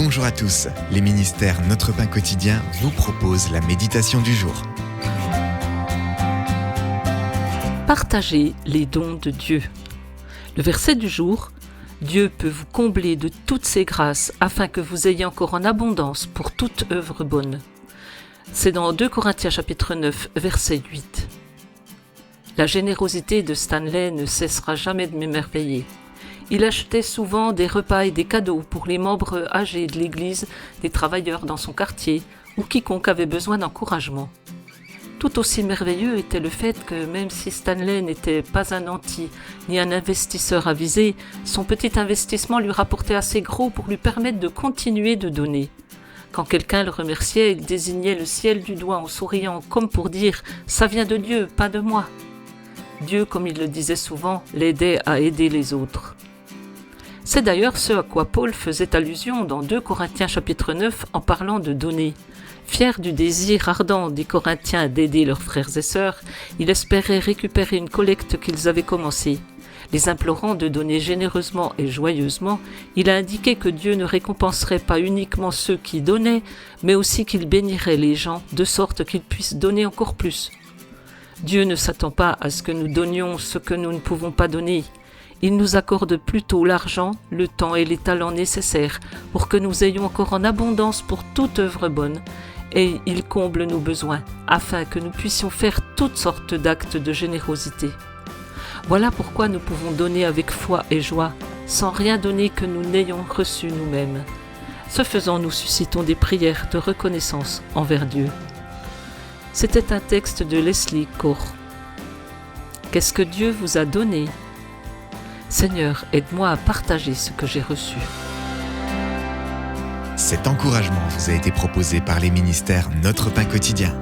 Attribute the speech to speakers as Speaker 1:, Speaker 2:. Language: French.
Speaker 1: Bonjour à tous, les ministères Notre Pain Quotidien vous proposent la méditation du jour.
Speaker 2: Partagez les dons de Dieu. Le verset du jour: Dieu peut vous combler de toutes ses grâces afin que vous ayez encore en abondance pour toute œuvre bonne. C'est dans 2 Corinthiens chapitre 9, verset 8. La générosité de Stanley ne cessera jamais de m'émerveiller. Il achetait souvent des repas et des cadeaux pour les membres âgés de l'église, des travailleurs dans son quartier ou quiconque avait besoin d'encouragement. Tout aussi merveilleux était le fait que même si Stanley n'était pas un nanti ni un investisseur avisé, son petit investissement lui rapportait assez gros pour lui permettre de continuer de donner. Quand quelqu'un le remerciait, il désignait le ciel du doigt en souriant, comme pour dire « ça vient de Dieu, pas de moi ». Dieu, comme il le disait souvent, l'aidait à aider les autres. C'est d'ailleurs ce à quoi Paul faisait allusion dans 2 Corinthiens chapitre 9 en parlant de donner. Fier du désir ardent des Corinthiens d'aider leurs frères et sœurs, il espérait récupérer une collecte qu'ils avaient commencée. Les implorant de donner généreusement et joyeusement, il a indiqué que Dieu ne récompenserait pas uniquement ceux qui donnaient, mais aussi qu'il bénirait les gens de sorte qu'ils puissent donner encore plus. Dieu ne s'attend pas à ce que nous donnions ce que nous ne pouvons pas donner. Il nous accorde plutôt l'argent, le temps et les talents nécessaires pour que nous ayons encore en abondance pour toute œuvre bonne, et il comble nos besoins, afin que nous puissions faire toutes sortes d'actes de générosité. Voilà pourquoi nous pouvons donner avec foi et joie, sans rien donner que nous n'ayons reçu nous-mêmes. Ce faisant, nous suscitons des prières de reconnaissance envers Dieu. C'était un texte de Leslie Kaur. Qu'est-ce que Dieu vous a donné ? Seigneur, aide-moi à partager ce que j'ai reçu.
Speaker 1: Cet encouragement vous a été proposé par les ministères Notre Pain Quotidien.